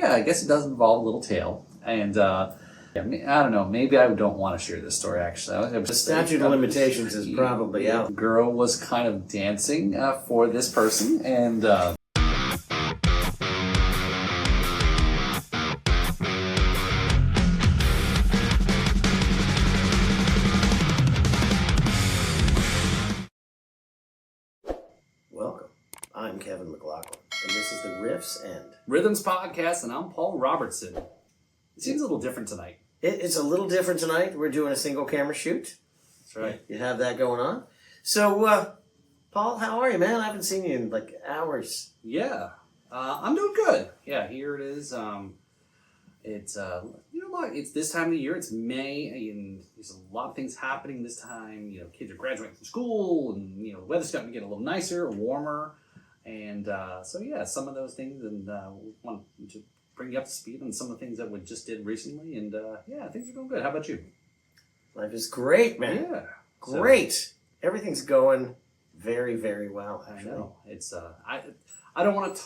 Yeah, I guess it does involve a little tale. And yeah, I don't know, maybe I don't want to share this story actually. The statute of limitations is probably out. The girl was kind of dancing for this person, and Welcome. I'm Kevin McLoughlin, and this is the Riffs and Rhythms podcast, and I'm Paul Robertson. It seems a little different tonight. It's a little different tonight. We're doing a single camera shoot. That's right. You have that going on. So, Paul, how are you, man? I haven't seen you in like hours. Yeah, I'm doing good. Yeah, here it is. It's it's this time of the year. It's May, and there's a lot of things happening this time. You know, kids are graduating from school, and the weather's starting to get a little nicer, warmer, and so yeah, some of those things, and we want to bring you up to speed on some of the things that we just did recently, and yeah, things are going good. How about you? Life is great, man. Yeah, great. Everything's going very, very well. Actually, I know it's I don't want to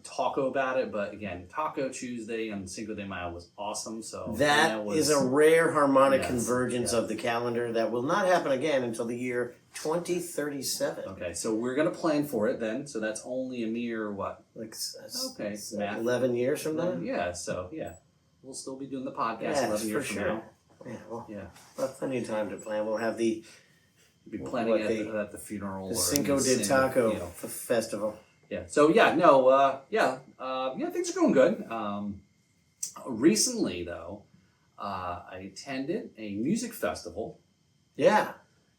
talk about it, but again, Taco Tuesday on Cinco de Mayo was awesome. So that is a rare harmonic convergence of the calendar that will not happen again until the year 2037. Okay, so we're gonna plan for it then. So that's only a mere what? Like 11 years from now. Yeah. So yeah, we'll still be doing the podcast 11 years from now. Yeah. Well, yeah. We'll have plenty of time to plan. We'll have the planning at the funeral. The Cinco de Taco festival. Yeah. So yeah, things are going good. Recently though, I attended a music festival. Yeah.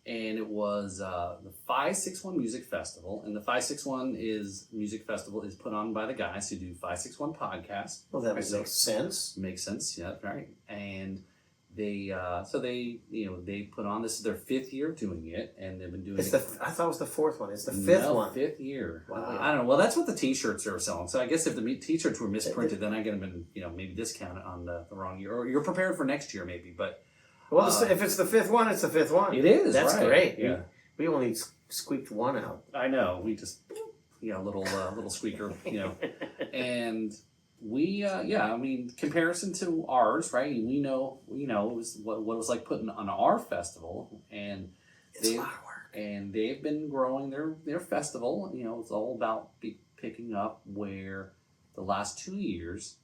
And it was the 561 Music Festival, and the 561 music festival is put on by the guys who do 561 podcast. Well, that makes sense. Makes sense, yeah, right. And they they put on, this is their 5th year doing it, and they've been doing it. I thought it was the 4th one. It's the 5th one. 5th year. Wow. I don't know. Well, that's what the T-shirts are selling. So I guess if the T-shirts were misprinted, then I could have been maybe discounted on the wrong year, or you're prepared for next year maybe, but. Well, if it's the 5th one, it's the 5th one. It is. That's right. great. Yeah. We only squeaked one out. I know. We just, little squeaker, and we, I mean, comparison to ours, right? We know, it was what it was like putting on our festival, and it's a lot of work. And they've been growing their festival. It's all about picking up where the last 2 years,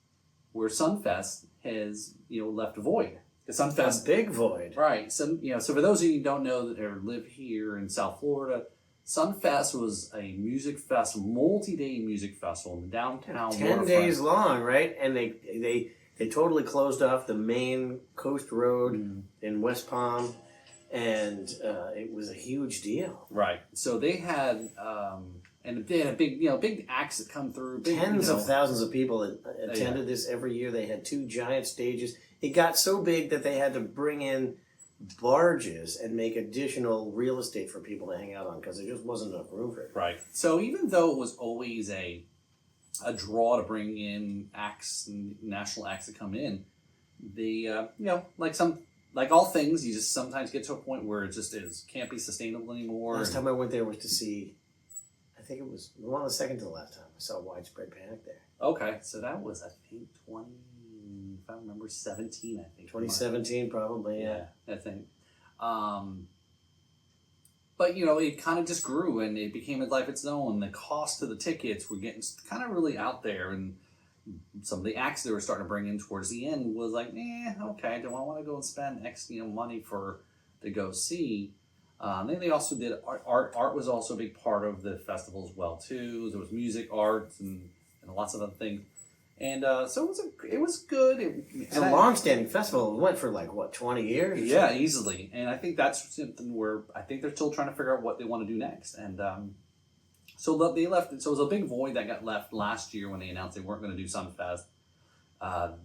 where Sunfest has left a void. Sunfest, a big void, right? So so for those of you who don't know that or live here in South Florida, Sunfest was a music festival, multi-day music festival in the downtown. 10 days long, right? And they totally closed off the main coast road in West Palm, and it was a huge deal. Right. So they had. And they had a big acts that come through. Tens of thousands of people that attended this every year. They had 2 giant stages. It got so big that they had to bring in barges and make additional real estate for people to hang out on because there just wasn't enough room for it. Right. So even though it was always a draw to bring in acts and national acts to come in, the like all things, you just sometimes get to a point where it just can't be sustainable anymore. Last time I went there was to see. I think it was one of the second to the last time I saw Widespread Panic there. Okay, so that was, I think, 17, I think. 2017, probably, yeah. I think. But, it kind of just grew, and it became a life of its own. The cost of the tickets were getting kind of really out there, and some of the acts they were starting to bring in towards the end was like, okay, do I want to go and spend X money to go see? Then they also did art. Art was also a big part of the festival as well too. There was music, art, and lots of other things. And so it was good. It's a long-standing festival. It went for 20 years? Yeah, easily. And I think that's something where I think they're still trying to figure out what they want to do next. And so they left. So it was a big void that got left last year when they announced they weren't going to do Sunfest.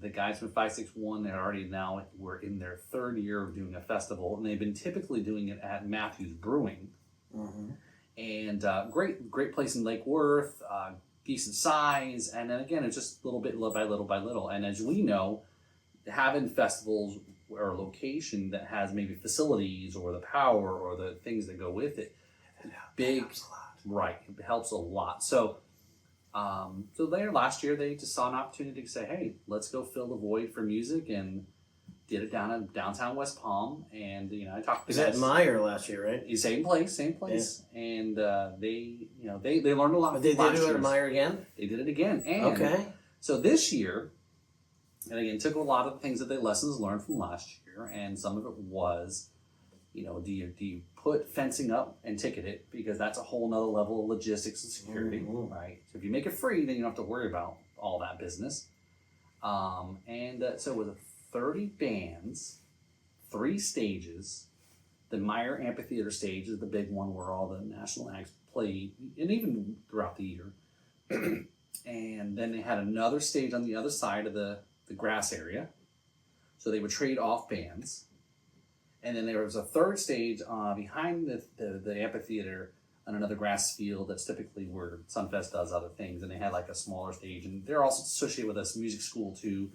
The guys from 561, they already now were in their 3rd year of doing a festival, and they've been typically doing it at Matthews Brewing. Mm-hmm. And great place in Lake Worth, decent size, and then again, it's just little by little. And as we know, having festivals or a location that has maybe facilities or the power or the things that go with it, helps a lot. Right, it helps a lot. So So there, last year, they just saw an opportunity to say, hey, let's go fill the void for music, and did it down in downtown West Palm. And, I talked to Was that Meyer last year, right? Same place. Yeah. And they learned a lot But from they did last it at year's. Meyer again? They did it again. And Okay. so this year, and again, took a lot of the things that they lessons learned from last year, and some of it was, do you put fencing up and ticket it, because that's a whole nother level of logistics and security, right? So if you make it free, then you don't have to worry about all that business. So it was 30 bands, 3 stages. The Meyer Amphitheater stage is the big one where all the national acts play, and even throughout the year. And then they had another stage on the other side of the grass area, so they would trade off bands. And then there was a third stage behind the amphitheater on another grass field that's typically where Sunfest does other things, and they had like a smaller stage, and they're also associated with this music school too,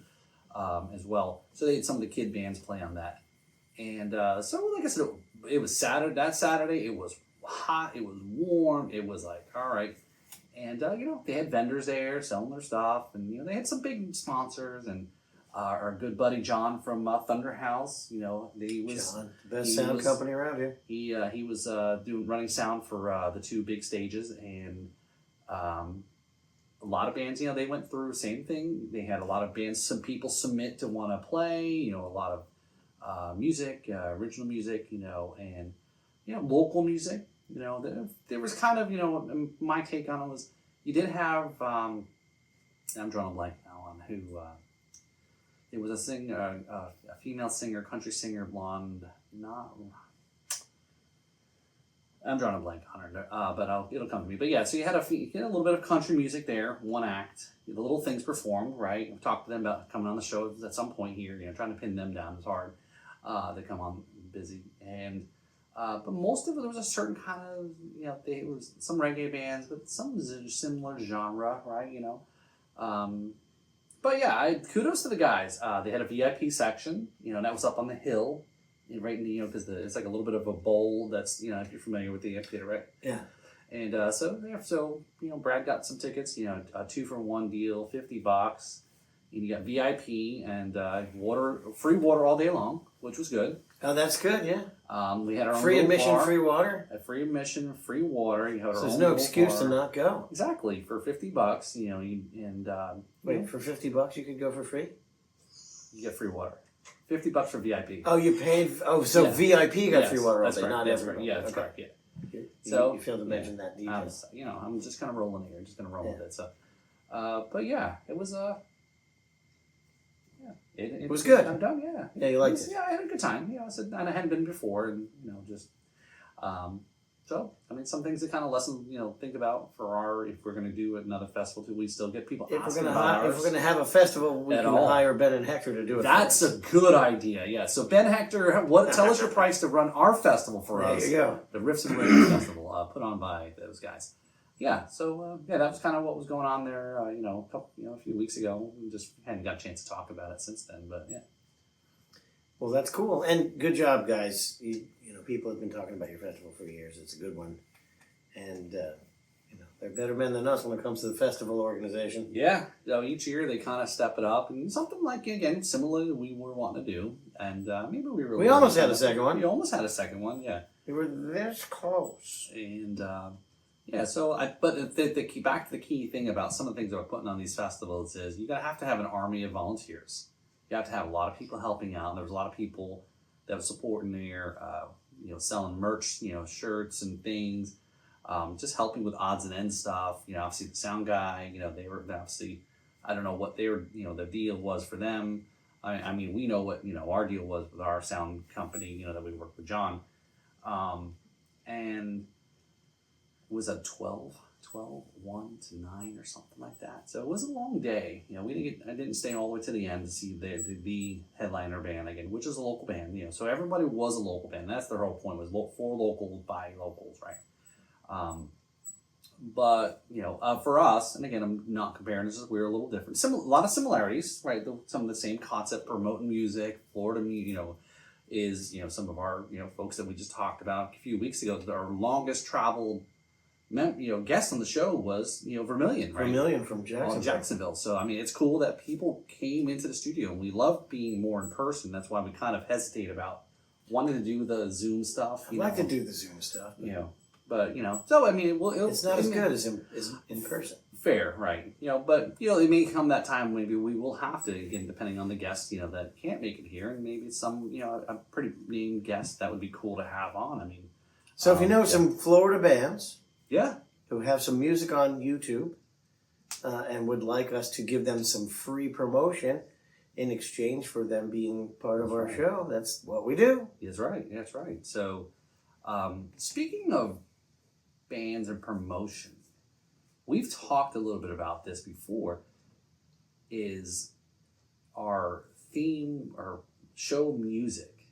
as well. So they had some of the kid bands play on that. And so like I said, it was Saturday. That Saturday, it was hot, it was warm, it was like, all right. And, they had vendors there selling their stuff, and, they had some big sponsors, and our good buddy John from Thunder House, John, best sound company around here. He was running sound for the 2 big stages, and a lot of bands, they went through same thing. They had a lot of bands, some people submit to want to play, a lot of music, original music, and, local music. There was kind of, my take on it was, you did have, I'm drawing a blank now on who, it was a singer, a female singer, country singer, blonde, I'm drawing a blank on her, but it'll come to me. But yeah, so you had a little bit of country music there, 1 act, the Little Things performed, right? I've talked to them about coming on the show at some point here, trying to pin them down is hard. They come on busy, and but most of it, there was a certain kind of, there was some reggae bands, but some similar genre, right? But yeah, kudos to the guys. They had a VIP section, and that was up on the hill, right in the, because it's like a little bit of a bowl that's, if you're familiar with the amphitheater, right? Yeah. And so Brad got some tickets, a 2-for-1 deal, $50. And you got VIP and free water all day long, which was good. Oh, that's good, yeah. We had our own free admission, bar, free water. Free admission, free water. You had So our there's own no excuse bar. to not go. Exactly, for $50, Wait, for $50 you could go for free? you get free water. $50 for VIP. Oh, you paid. Oh, so Yeah. VIP got free water all That's day, right. not That's everybody. right. Yeah, that's Okay. correct. Yeah. So you failed to mention that detail. I'm just kind of rolling here. Just gonna roll with it. So, but yeah, it was it was good. I'm done. Yeah. Yeah, you liked it. Yeah, I had a good time. I said, and I hadn't been before, and just so some things to kind of lesson, think about for if we're going to do another festival too. We still get people asking about ours. If we're gonna have a festival, we can hire Ben and Hector to do it. That's a good idea. Yeah. So Ben Hector, tell us your price to run our festival for us. There you go. The Riffs Rhythms festival put on by those guys. Yeah. So that was kind of what was going on there. A few weeks ago. We just hadn't got a chance to talk about it since then. But yeah. Well, that's cool, and good job, guys. People have been talking about your festival for years. It's a good one, and they're better men than us when it comes to the festival organization. Yeah. So each year they kind of step it up, and something like again similar that we were wanting to do, and maybe we were. We almost had a second one. We almost had a second one. Yeah. We were this close. And so but back to the key thing about some of the things that we're putting on these festivals is you have to have an army of volunteers. You have to have a lot of people helping out. There was a lot of people that were supporting there, selling merch, shirts and things, just helping with odds and ends stuff. Obviously the sound guy, they were obviously, I don't know what their, the deal was for them. I mean, we know what, our deal was with our sound company, that we worked with John. And it was a 12, 1 to 9 or something like that. So it was a long day. I didn't stay all the way to the end to see the headliner band again, which is a local band. So everybody was a local band. That's their whole point, was for locals by locals, right? But for us, and again, I'm not comparing. This is we're a little different. A lot of similarities, right? Some of the same concept, promoting music. Florida, is some of our folks that we just talked about a few weeks ago. Our longest traveled guest on the show was Vermilion, right? Vermilion from Jacksonville. Jacksonville. So I mean, it's cool that people came into the studio, and we love being more in person. That's why we kind of hesitate about wanting to do the Zoom stuff. I'd like to do the Zoom stuff. But so I mean, it's not as good as in person. Fair, right? But it may come that time. Maybe we will have to, again, depending on the guest, that can't make it here, and maybe some, a pretty named guest that would be cool to have on. I mean, so if you know some Florida bands, yeah, who have some music on YouTube, and would like us to give them some free promotion in exchange for them being part of our show, that's what we do. That's right. That's right. So, speaking of bands and promotion, we've talked a little bit about this before, is our theme or show music.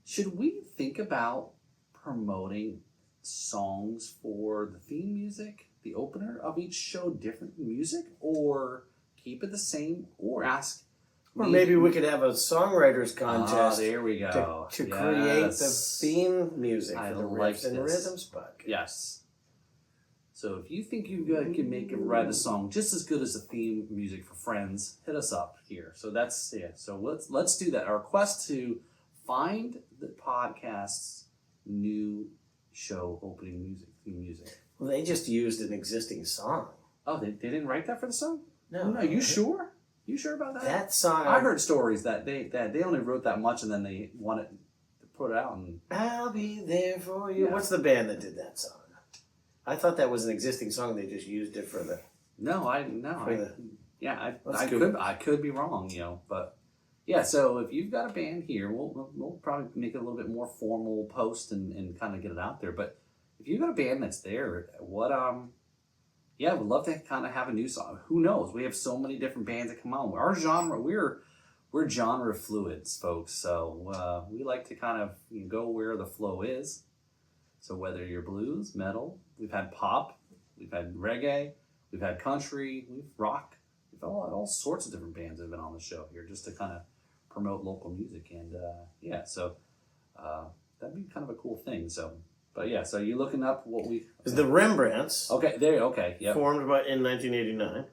Should we think about promoting songs for the theme music, the opener of each show, different music, or keep it the same, or ask... Or maybe we could have a songwriters contest. There we go. To create the theme music for the Riffs and Rhythms podcast. Yes. So if you think you can write a song just as good as the theme music for Friends, hit us up here. So that's So let's do that. Our quest to find the podcast's new show opening theme music. Well, they just used an existing song. Oh, they didn't write that for the song? No. You sure? You sure about that? That song. I heard stories that they only wrote that much and then they wanted to put it out. And I'll be there for you. Yeah. What's the band that did that song? I thought that was an existing song. They just used it for the. I could be wrong, but yeah. So if you've got a band here, we'll probably make it a little bit more formal post and kind of get it out there. But if you've got a band that's there, we'd love to kind of have a new song. Who knows? We have so many different bands that come on. Our genre, we're genre fluids, folks. So we like to kind of go where the flow is. So whether you're blues, metal, we've had pop, we've had reggae, we've had country, we've rock, we've had all sorts of different bands that have been on the show here just to kind of promote local music. And so that'd be kind of a cool thing. So. But yeah, so you're looking up what we... The Rembrandts. Okay, yep. Formed in 1989.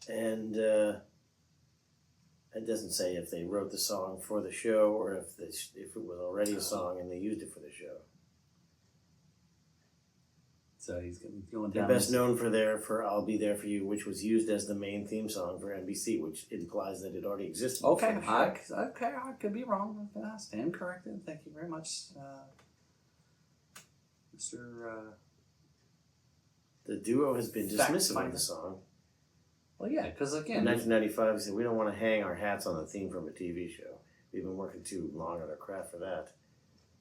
And it doesn't say if they wrote the song for the show or if it was already a song and they used it for the show. So he's going They're down... best known for I'll Be There For You, which was used as the main theme song for NBC, which implies that it already existed. Okay, I could be wrong. I stand corrected. Thank you very much, Mr. The duo has been dismissive of the song. Well, yeah, because again... In 1995, we said, we don't want to hang our hats on the theme from a TV show. We've been working too long on our craft for that.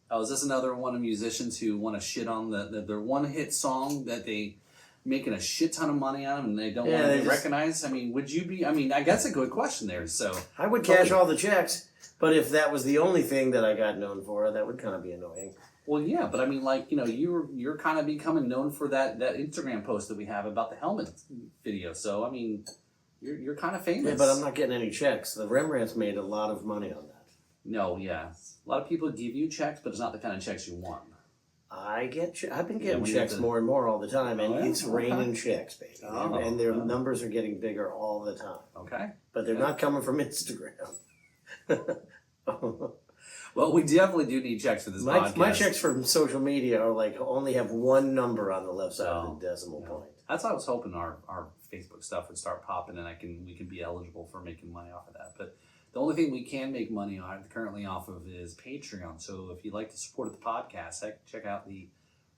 Oh, is this another one of musicians who want to shit on their one-hit song that they making a shit ton of money on and they don't want to be recognized? I mean, would you be... I mean, I guess a good question there, so... I would cash all the checks, but if that was the only thing that I got known for, that would kind of be annoying. Well, yeah, but I mean, you're kind of becoming known for that Instagram post that we have about the helmet video, so, I mean, you're kind of famous. Yeah, but I'm not getting any checks. The Rembrandts made a lot of money on that. No, yeah. A lot of people give you checks, but it's not the kind of checks you want. I've been getting checks more and more all the time, and it's raining checks, baby. And their numbers are getting bigger all the time. Okay. But they're not coming from Instagram. Well, we definitely do need checks for this podcast. My checks from social media are only have one number on the left side of the decimal point. That's why I was hoping our Facebook stuff would start popping and we can be eligible for making money off of that. But the only thing we can make money currently off of is Patreon. So if you'd like to support the podcast, check out the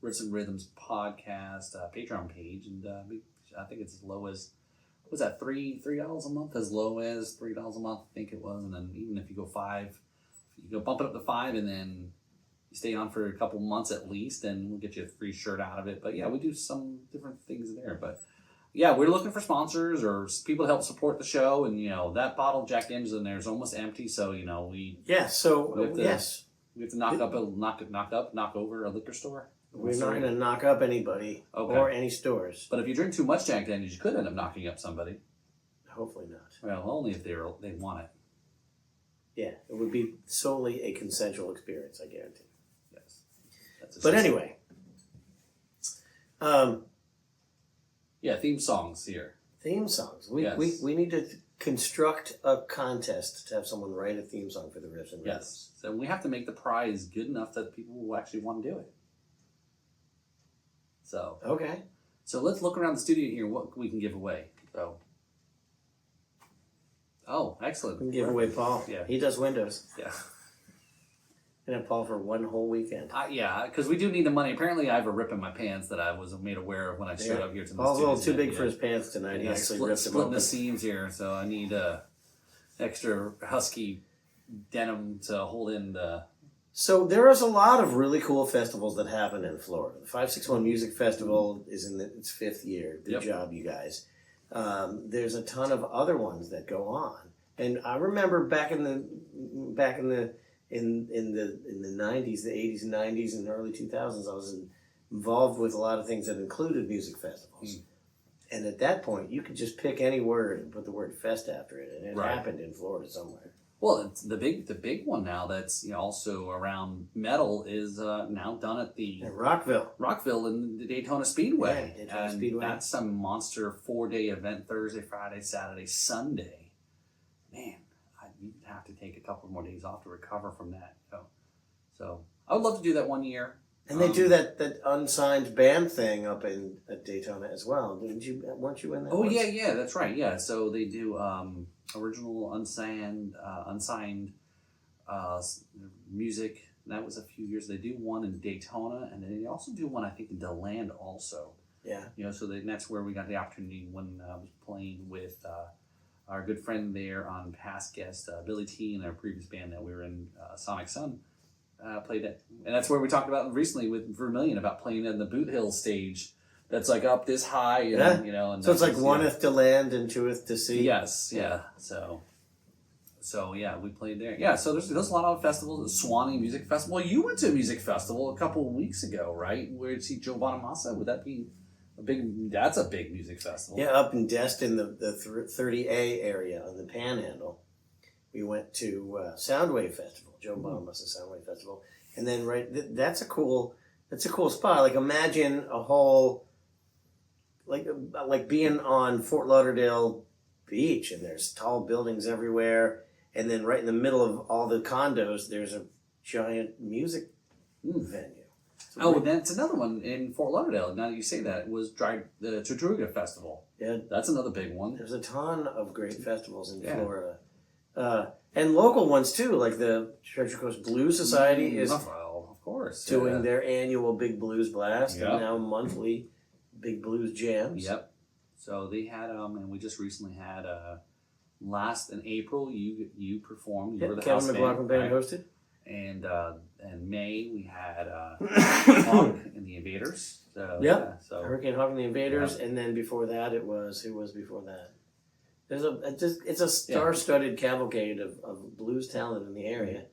Riffs and Rhythms podcast Patreon page. And I think it's as low as, was that $3 a month? As low as $3 a month, I think it was. And then even if you go $5, you go bump it up to $5 and then you stay on for a couple months at least, and we'll get you a free shirt out of it. But yeah, we do some different things there. But yeah, we're looking for sponsors or people to help support the show. And, that bottle of Jack Daniels in there is almost empty. So, we have to knock over a liquor store. We're not going to knock up anybody or any stores. But if you drink too much Jack Daniels, you could end up knocking up somebody. Hopefully not. Well, only if they want it. Yeah, it would be solely a consensual experience, I guarantee. Yes. But anyway. Yeah, theme songs here. Theme songs. We need to construct a contest to have someone write a theme song for the Riffs and Rhythms. Yes. So we have to make the prize good enough that people will actually want to do it. So. Okay. So let's look around the studio here, what we can give away. So. Oh, excellent. We can give away Paul. Yeah. He does windows. Yeah. And have Paul for one whole weekend. Yeah, because we do need the money. Apparently, I have a rip in my pants that I was made aware of when I showed up here to the Paul's a little too studio. big for his pants tonight. He actually ripped them splitting open. the seams here, so I need extra husky denim to hold in the... So there is a lot of really cool festivals that happen in Florida. The 561 Music Festival is in its 5th year. Good job, you guys. There's a ton of other ones that go on. And I remember back in the 90s, the 80s and 90s and early 2000s, I was involved with a lot of things that included music festivals. And at that point, you could just pick any word and put the word fest after it, and it happened in Florida somewhere. Well, it's the big one now that's also around metal is now done at the Rockville in the Daytona Speedway. Yeah, Daytona Speedway. That's a monster 4-day event, Thursday, Friday, Saturday, Sunday. Man, you'd have to take a couple more days off to recover from that. So I would love to do that one year. And they do that unsigned band thing up at Daytona as well. Weren't you in that? Oh once? yeah, that's right. Yeah, so they do original unsigned music. That was a few years. They do one in Daytona, and then they also do one I think in DeLand also. Yeah. So that's where we got the opportunity when I was playing with our good friend there on past guest Billy T and our previous band that we were in, Sonic Sun. Played it, and that's where we talked about recently with Vermilion about playing in the Boot Hill stage. That's like up this high, and and so it's like oneth to land and twoeth to sea. Yes, yeah. So yeah, we played there. Yeah, so there's a lot of festivals. The Swanee Music Festival. You went to a music festival a couple of weeks ago, right? Where you see Joe Bonamassa? Would that be a big? That's a big music festival. Yeah, up in Destin, the 30A area on the Panhandle. We went to Soundwave Festival, Joe Bonamassa Soundwave Festival, and then that's a cool spot. Like imagine a whole like being on Fort Lauderdale Beach, and there's tall buildings everywhere, and then right in the middle of all the condos, there's a giant music venue. That's another one in Fort Lauderdale. Now that you say that, was the Tortuga Festival. Yeah, that's another big one. There's a ton of great festivals in Florida. And local ones too, like the Treasure Coast Blues Society is of course doing their annual Big Blues Blast and now monthly Big Blues Jams. Yep. So they had and we just recently had last in April you performed. You were the Kevin house McLoughlin band hosted. And in May we had Hawk and the Invaders. So, so Hurricane Hawk and the Invaders, and then before that it was who was before that? It's a star-studded cavalcade of blues talent in the area.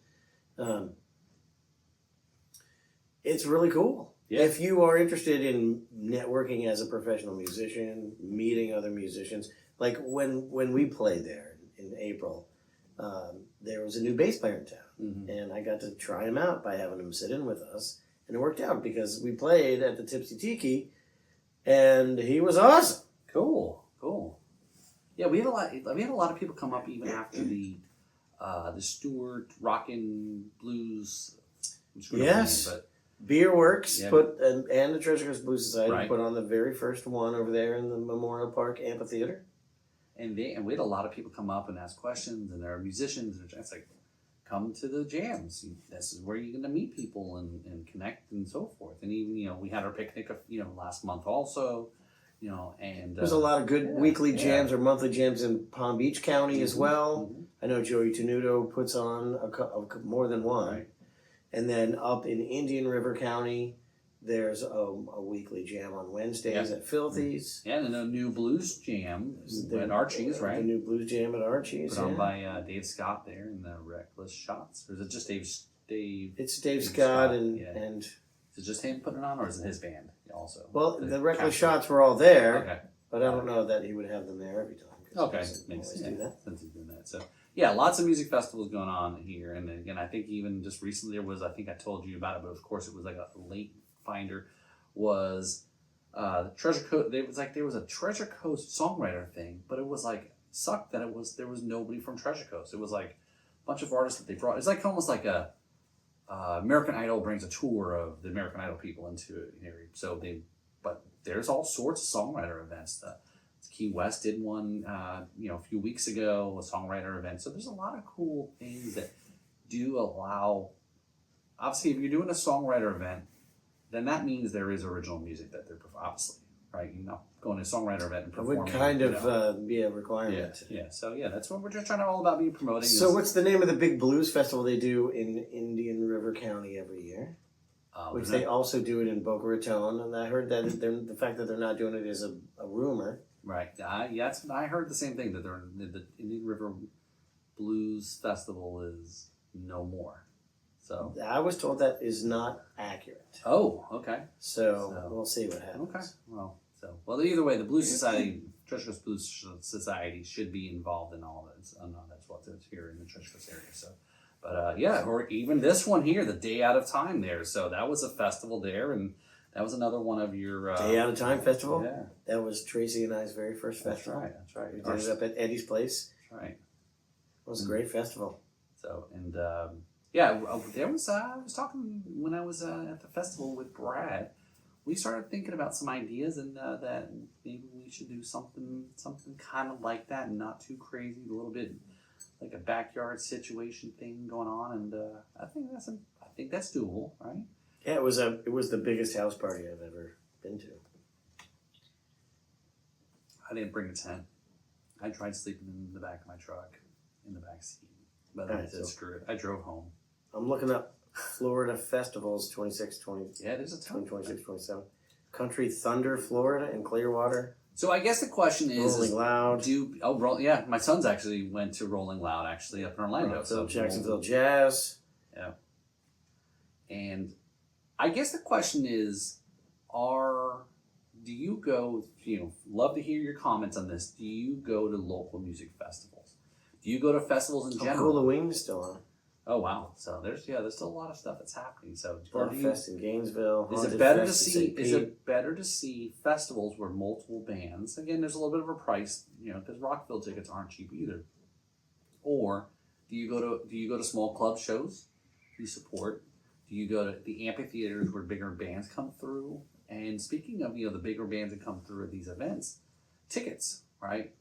It's really cool. Yeah. If you are interested in networking as a professional musician, meeting other musicians, like when we played there in April, there was a new bass player in town, and I got to try him out by having him sit in with us, and it worked out because we played at the Tipsy Tiki, and he was awesome. Cool. Yeah, we had a lot of people come up even after the Stewart Rockin' Blues. Yes, but Beer Works put and the Treasure Coast Blues Society put on the very first one over there in the Memorial Park Amphitheater. And we had a lot of people come up and ask questions, and there are musicians, and it's like, come to the jams. This is where you're going to meet people and connect and so forth. And even we had our picnic last month also. And there's a lot of good weekly jams or monthly jams in Palm Beach County as well. I know Joey Tenuto puts on more than one. Right. And then up in Indian River County, there's a weekly jam on Wednesdays at Filthy's. Yeah, and a new blues jam at Archie's, right? The new blues jam at Archie's. Put on by Dave Scott there in the Reckless Shots. Or is it just Dave? It's Dave Scott and is it just him putting it on, or is it his band also? Well, the Reckless Shots were all there, but I don't know that he would have them there every time. Okay, Doesn't makes always sense. do that. Since he's doing that, so yeah, lots of music festivals going on here, and again, I think even just recently there was. I think I told you about it, but of course it was like a late finder. Was Treasure Coast? There was a Treasure Coast songwriter thing, but it was like sucked that there was nobody from Treasure Coast. It was like a bunch of artists that they brought. It's like almost like a American Idol brings a tour of the American Idol people into it. But there's all sorts of songwriter events. Key West did one, a few weeks ago, a songwriter event. So there's a lot of cool things that do allow. Obviously, if you're doing a songwriter event, then that means there is original music that they're obviously right. Going to a songwriter event and It performing. would kind of be a requirement. Yeah. So yeah, that's what we're just trying to all about. Be promoting. So what's the name of the big blues festival they do in Indian River County every year? Which they also do it in Boca Raton, and I heard that the fact that they're not doing it is a rumor. Right. I heard the same thing, that the Indian River Blues Festival is no more. So I was told that is not accurate. Oh, okay. So we'll see what happens. Okay. Well, either way, the Blues Society, Treasure Coast Blues Society, should be involved in all of this. I know that's what's here in the Treasure Coast area. So, but or even this one here, the Day Out of Time there. So that was a festival there, and that was another one of your Day Out of Time festival. Yeah, that was Tracy and I's very first festival. That's right. We did it up at Eddie's place. That's right. It was a great festival. So there was. I was talking when I was at the festival with Brad. We started thinking about some ideas, and that maybe we should do something kind of like that, and not too crazy, a little bit like a backyard situation thing going on. And I think that's doable, right? Yeah, it was the biggest house party I've ever been to. I didn't bring a tent. I tried sleeping in the back of my truck, in the back seat, but I said screw it. I drove home. I'm looking up Florida festivals 26, 20. Yeah, there's a ton. 26, 27. Country Thunder, Florida, in Clearwater. So I guess the question is, Rolling Loud. My sons actually went to Rolling Loud up in Orlando. So Jacksonville Jazz. Yeah. And I guess the question is, do you go, love to hear your comments on this. Do you go to local music festivals? Do you go to festivals in general? Cool the Wings still on. Oh, wow. So there's still a lot of stuff that's happening. So Fest in Gainesville. Is it better to see festivals where multiple bands, again, there's a little bit of a price, because Rockville tickets aren't cheap either. Or do you go to small club shows you support? Do you go to the amphitheaters where bigger bands come through? And speaking of, the bigger bands that come through at these events, tickets, right?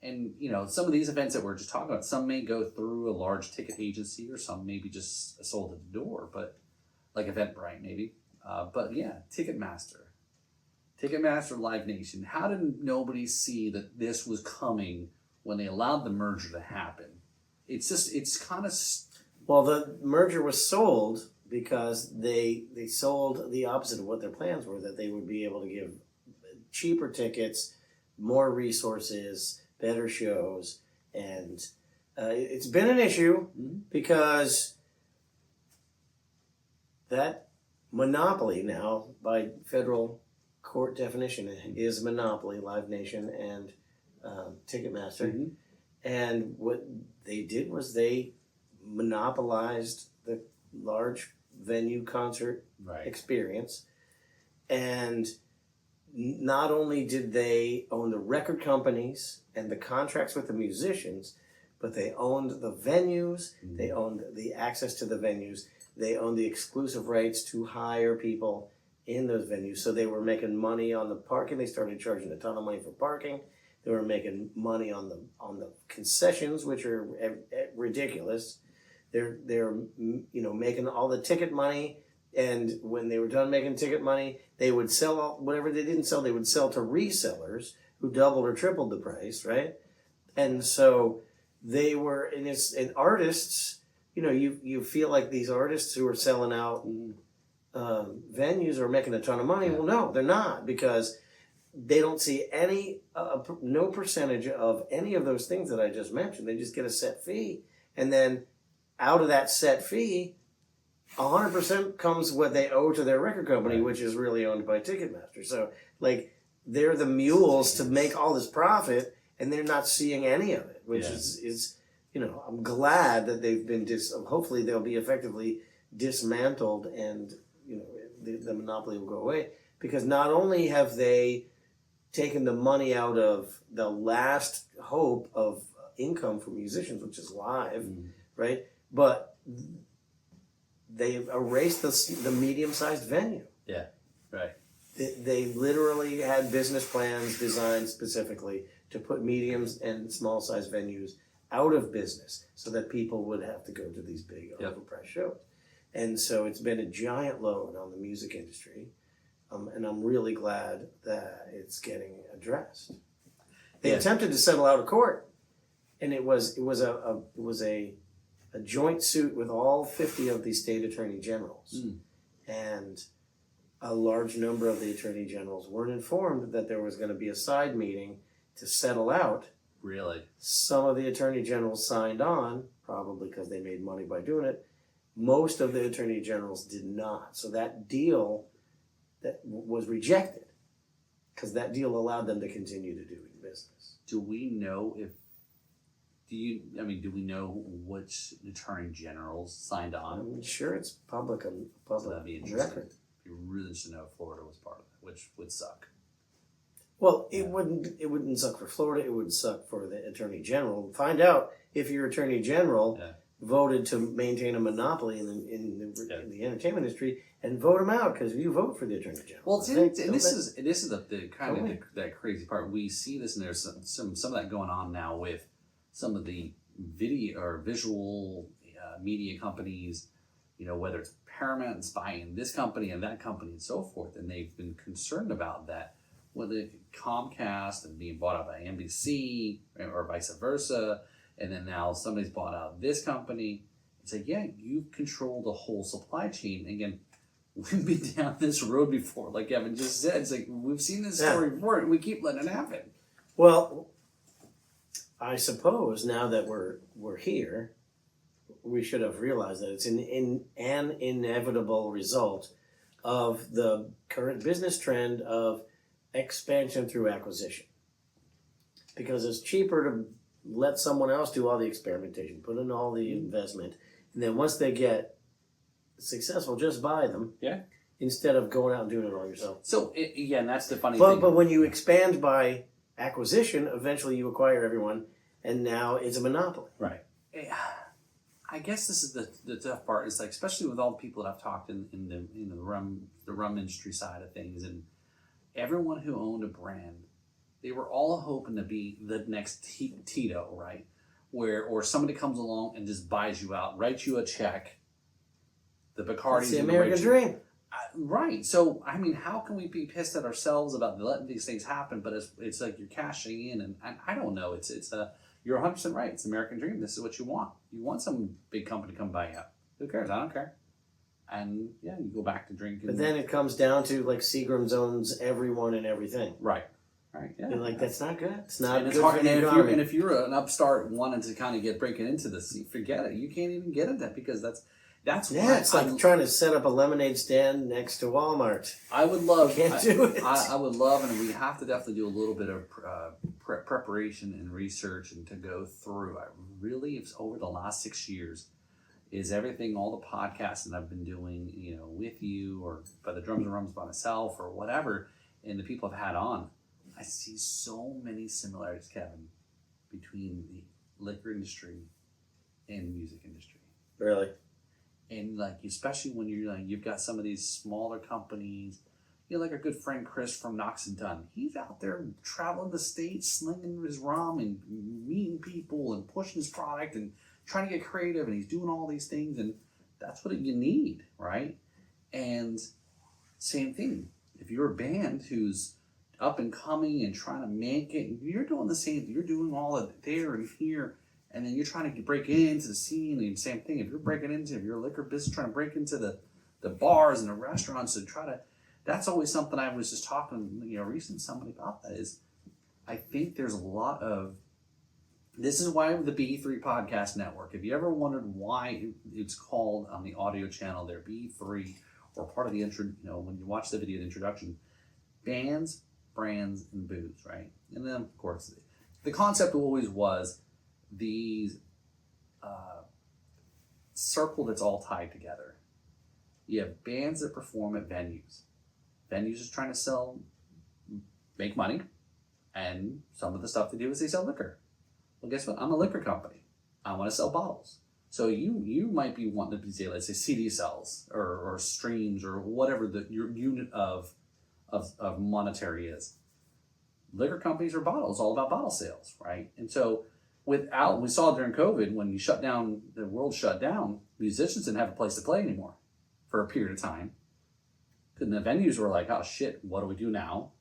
And, some of these events that we're just talking about, some may go through a large ticket agency, or some maybe just sold at the door, but like Eventbrite maybe. But yeah, Ticketmaster Live Nation. How did nobody see that this was coming when they allowed the merger to happen? It's kind of... Well, the merger was sold because they sold the opposite of what their plans were, that they would be able to give cheaper tickets, more resources, better shows, and it's been an issue because that monopoly now, by federal court definition, is monopoly, Live Nation and Ticketmaster. Mm-hmm. And what they did was they monopolized the large venue concert experience, and not only did they own the record companies and the contracts with the musicians, but they owned the venues, they owned the access to the venues, they owned the exclusive rights to hire people in those venues. So they were making money on the parking. They started charging a ton of money for parking. They were making money on the concessions, which are ridiculous. They're making all the ticket money. And when they were done making ticket money, they would sell whatever they didn't sell. They would sell to resellers who doubled or tripled the price, right? And so they were, and artists, you feel like these artists who are selling out venues are making a ton of money. Well, no, they're not, because they don't see no percentage of any of those things that I just mentioned. They just get a set fee, and then out of that set fee, 100% comes what they owe to their record company, which is really owned by Ticketmaster. So, they're the mules to make all this profit, and they're not seeing any of it, which is I'm glad that they've been hopefully they'll be effectively dismantled, and the monopoly will go away, because not only have they taken the money out of the last hope of income for musicians, which is live, right? But they've erased the medium-sized venue. Yeah, right. They literally had business plans designed specifically to put mediums and small-sized venues out of business so that people would have to go to these big overpriced shows. And so it's been a giant load on the music industry, and I'm really glad that it's getting addressed. They attempted to settle out of court, and it was a joint suit with all 50 of the state attorney generals, and a large number of the attorney generals weren't informed that there was going to be a side meeting to settle out. Really? Some of the attorney generals signed on, probably because they made money by doing it. Most of the attorney generals did not. So that deal that was rejected, because that deal allowed them to continue to do business. Do we know do we know which attorney generals signed on? I'm sure it's public So that'd be interesting. record. You really should know if Florida was part of it, which would suck. Well, it wouldn't suck for Florida. It would suck for the attorney general. Find out if your attorney general voted to maintain a monopoly in the entertainment industry, and vote him out, because you vote for the attorney general. Well, this is the kind of that crazy part. We see this, and there's some of that going on now with some of the video or visual media companies. Whether it's Paramount's buying this company and that company and so forth, and they've been concerned about that. Whether Comcast and being bought out by NBC or vice versa, and then now somebody's bought out this company. It's like, you control the whole supply chain. Again, we've been down this road before, like Evan just said. It's like, we've seen this story before, and we keep letting it happen. Well, I suppose now that we're here, we should have realized that it's an inevitable result of the current business trend of expansion through acquisition. Because it's cheaper to let someone else do all the experimentation, put in all the investment, and then once they get successful, just buy them. Yeah. Instead of going out and doing it all yourself. So, and that's the funny thing. But when you expand by acquisition, eventually you acquire everyone, and now it's a monopoly. Right. I guess this is the tough part. Is like, especially with all the people that I've talked in the rum industry side of things, and everyone who owned a brand, they were all hoping to be the next Tito, right? Or somebody comes along and just buys you out, writes you a check. The Bacardi's the American dream. Right. So, how can we be pissed at ourselves about letting these things happen? But it's like you're cashing in, and I don't know. You're 100% right. It's the American dream. This is what you want. You want some big company to come buy you out. Who cares? I don't care. And you go back to drinking. But then it comes down to like Seagram's owns everyone and everything. Right. Right. Yeah. You're like, that's not good. It's not and good it's hard, for the and economy. if you're an upstart wanting to kind of breaking into this, forget it. You can't even get into that, because that's why it's like trying to set up a lemonade stand next to Walmart. I would love. You can't do it. I would love, and we have to definitely do a little bit of preparation and research, and to go through. It's over the last 6 years, is everything, all the podcasts that I've been doing, with you, or by the Drums and Rums by myself, or whatever, and the people I've had on. I see so many similarities, Kevin, between the liquor industry and the music industry. Really? And especially when you've got some of these smaller companies, like our good friend Chris from Knox and Dunn. He's out there traveling the states, slinging his rum and meeting people and pushing his product and trying to get creative, and he's doing all these things, and that's what you need, right? And same thing. If you're a band who's up and coming and trying to make it, you're doing the same. You're doing all of it there and here, and then you're trying to break into the scene. And same thing. If you're a liquor business trying to break into the bars and the restaurants and that's always something I was just talking, recently to somebody about. That is, I think there's a lot of. This is why the B3 Podcast Network. If you ever wondered why it's called on the audio channel there, B3, or part of the intro, when you watch the video, the introduction, bands, brands, and booze, right? And then, of course, the concept always was the circle that's all tied together. You have bands that perform at venues. Venues is trying to make money, and some of the stuff they do is they sell liquor. Well, guess what? I'm a liquor company. I want to sell bottles. So you might be wanting to say, let's say CD sales or streams or whatever your unit of monetary is. Liquor companies are bottles, all about bottle sales, right? And so we saw during COVID when the world shut down, musicians didn't have a place to play anymore for a period of time. And the venues were like, oh shit, what do we do now?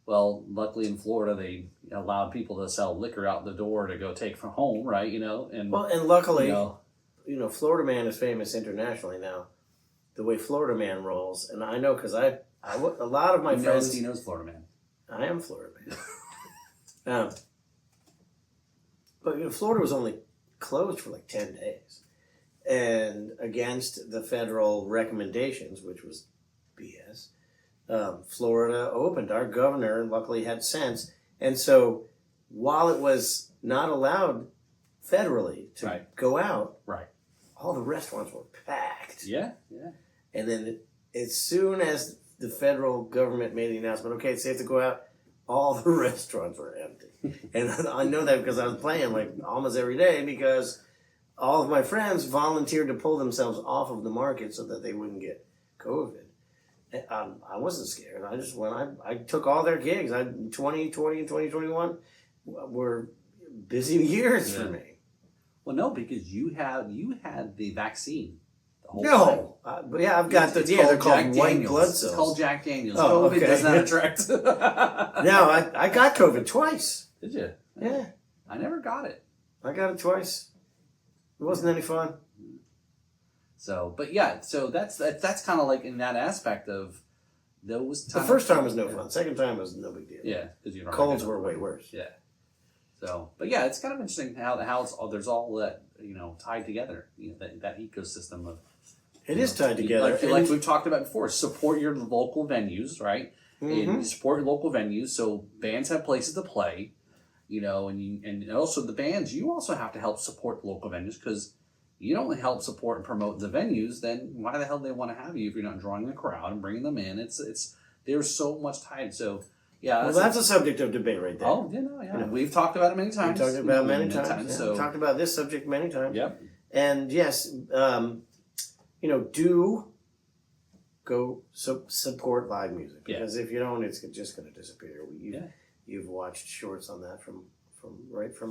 Well, luckily in Florida, they allowed people to sell liquor out the door to go take from home, right? And luckily, Florida Man is famous internationally now. The way Florida Man rolls, and I know because a lot of my friends. He knows Florida Man. I am Florida Man. But Florida was only closed for like 10 days, and against the federal recommendations, which was BS. Florida opened. Our governor luckily had sense, and so while it was not allowed federally to go out, all the restaurants were packed. Yeah. And then as soon as the federal government made the announcement, okay, it's safe to go out, all the restaurants were empty. And I know that because I was playing like almost every day because all of my friends volunteered to pull themselves off of the market so that they wouldn't get COVID. I wasn't scared. I just I took all their gigs. 2020 and 2021 were busy years for me. Well, no, because you had the vaccine. No, but yeah, I've got they're called white blood cells. It's called Jack Daniels. Oh, COVID does not attract. No, I got COVID twice. Did you? Yeah. I never got it. I got it twice. It wasn't any fun. So, but yeah, so that's kind of like in that aspect of those times. The first time was no fun. Second time was no big deal. Yeah, because colds were way worse. Yeah. So, but yeah, it's kind of interesting how there's all that tied together. That ecosystem of. It is tied together. Like we've talked about before. Support your local venues, right? Mm-hmm. And support your local venues so bands have places to play. And also the bands, you also have to help support local venues because. You don't help support and promote the venues, then why the hell do they want to have you if you're not drawing the crowd and bringing them in? It's there's so much tied. So yeah, that's a subject of debate right there. Oh, we've talked about it many times. We've talked about it many times. Yeah. We've talked about this subject many times. Yep. And yes, do go support live music because if you don't, it's just going to disappear. You've watched shorts on that from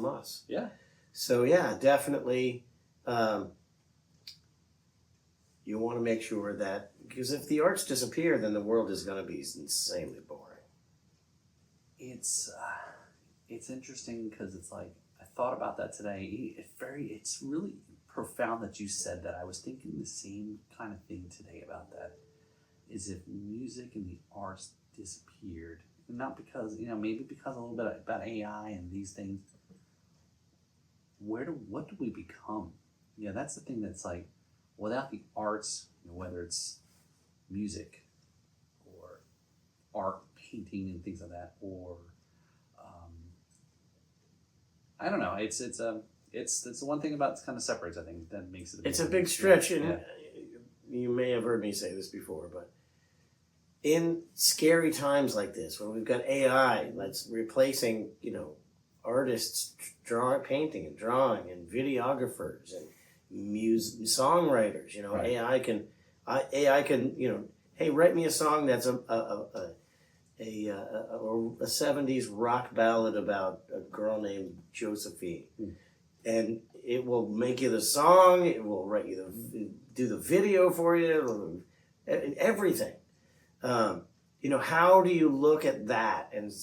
us. Yeah. So yeah, definitely. You want to make sure that because if the arts disappear, then the world is going to be insanely boring. It's interesting because it's like I thought about that today. It's really profound that you said that. I was thinking the same kind of thing today about that. Is if music and the arts disappeared, not because maybe because a little bit about AI and these things. What do we become? Yeah, that's the thing that's like, without the arts, whether it's music or art, painting and things like that, or I don't know. It's the one thing about it kind of separates. I think that makes it. It's a big stretch, and you may have heard me say this before, but in scary times like this, when we've got AI that's replacing, artists painting and drawing and videographers and songwriters, AI can hey, write me a song that's a 70s rock ballad about a girl named Josephine, and it will make you the song, it will write you do the video for you, everything. How do you look at that and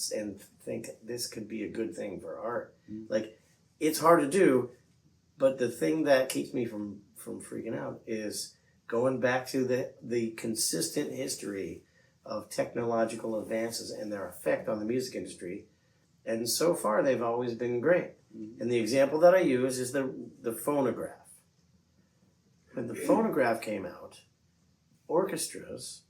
think this could be a good thing for art? Like, it's hard to do. But the thing that keeps me from freaking out is going back to the consistent history of technological advances and their effect on the music industry. And so far, they've always been great. Mm-hmm. And the example that I use is the phonograph. When the phonograph came out, orchestras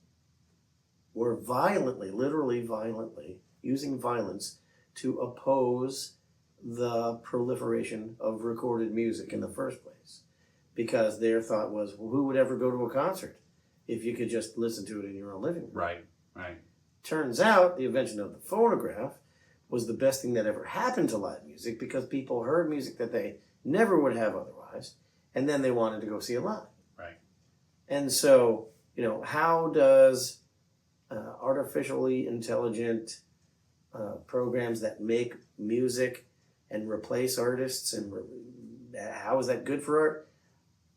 were literally violently, using violence to oppose the proliferation of recorded music in the first place. Because their thought was, well, who would ever go to a concert if you could just listen to it in your own living room? Right, right. Turns out the invention of the phonograph was the best thing that ever happened to live music because people heard music that they never would have otherwise, and then they wanted to go see it live. Right. And so, how does artificially intelligent programs that make music and replace artists, and how is that good for art?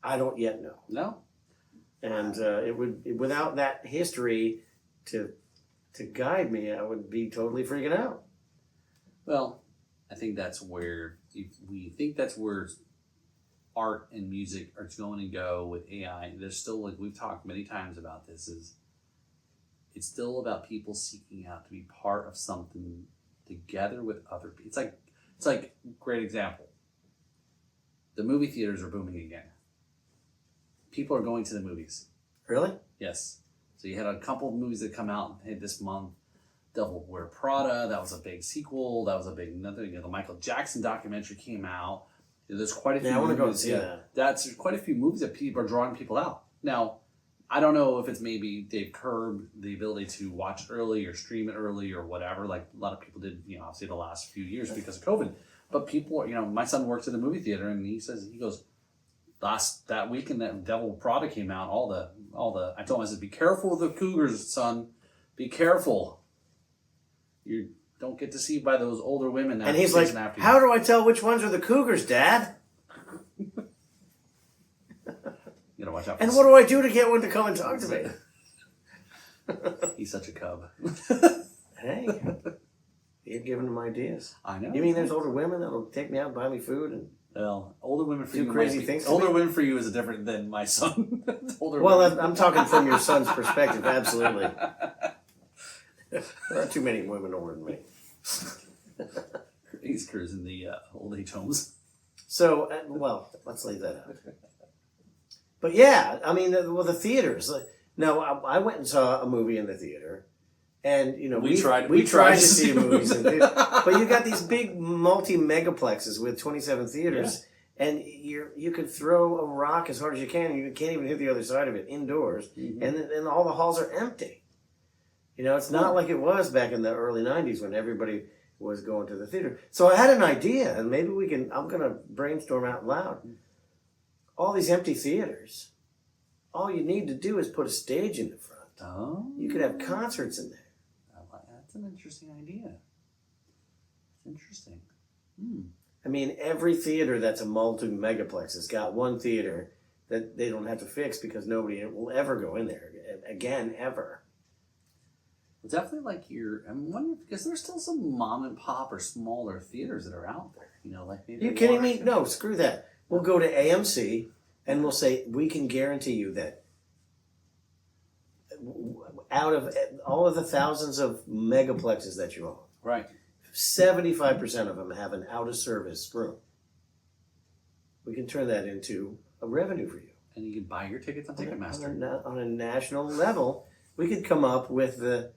I don't yet know. No. And without that history to guide me, I would be totally freaking out. Well, I think that's where art and music are going to go with AI. There's still, like we've talked many times about this, it's still about people seeking out to be part of something together with other people. It's like great example. The movie theaters are booming again. People are going to the movies. Really? Yes. So you had a couple of movies that come out this month. Devil Wear Prada, that was a big sequel. That was a big another. The Michael Jackson documentary came out. There's quite a few. Yeah, I want to go and movies, see that. There's quite a few movies that people are drawing people out. Now, I don't know if it's maybe they've curbed the ability to watch early or stream it early or whatever, like a lot of people did, obviously the last few years because of COVID. But people, my son works in the movie theater, and he goes, that weekend that Devil Wear Prada came out, all the I told him, I said, be careful with the Cougars, son. Be careful. You don't get deceived by those older women. And he's like, how do I tell which ones are the Cougars, Dad? You gotta watch out. And what do I do to get one to come and talk to me? He's such a cub. Hey, you're giving him ideas. I know. You mean there's older women that'll take me out and buy me food and well, older women for do you crazy things? Older women for you is different than my son. Well, I'm talking from your son's perspective. Absolutely. There aren't too many women older than me. He's cruising the old age homes. So, let's leave that out. But yeah, I mean, the theaters. No, I went and saw a movie in the theater, and we tried to see movies in the theater. But you got these big multi-megaplexes with 27 theaters, and you could throw a rock as hard as you can, and you can't even hit the other side of it indoors, and all the halls are empty. It's not like it was back in the early 90s when everybody was going to the theater. So I had an idea, and maybe I'm going to brainstorm out loud. All these empty theaters, all you need to do is put a stage in the front. Oh. You could have concerts in there. That's an interesting idea. It's interesting. I mean, every theater that's a multi-megaplex has got one theater that they don't have to fix because nobody will ever go in there again, ever. It's definitely I'm wondering because there's still some mom and pop or smaller theaters that are out there. Like maybe. You kidding me? No, screw that. We'll go to AMC and we'll say we can guarantee you that out of all of the thousands of megaplexes that you own, right, 75% of them have an out of service room. We can turn that into a revenue for you. And you can buy your tickets on Ticketmaster. On a national level, we could come up with no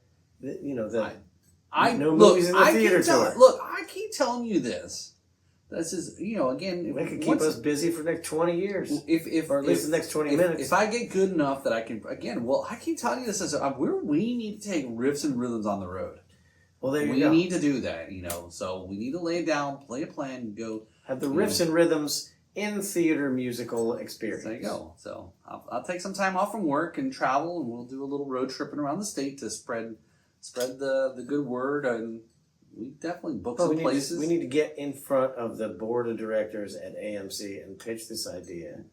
look, movies in the theater tour. Look, I keep telling you this. This is, again... They could keep us busy for the next 20 years. Or at least the next 20 minutes. If I get good enough that I can... Again, I keep telling you this. We need to take Riffs and Rhythms on the road. Well, there you go. We need to do that, So we need to lay it down, play a plan, go... Have the Riffs and Rhythms in theater musical experience. There you go. So I'll take some time off from work and travel, and we'll do a little road tripping around the state to spread the good word, and we definitely book some places. We need to get in front of the board of directors at AMC and pitch this idea.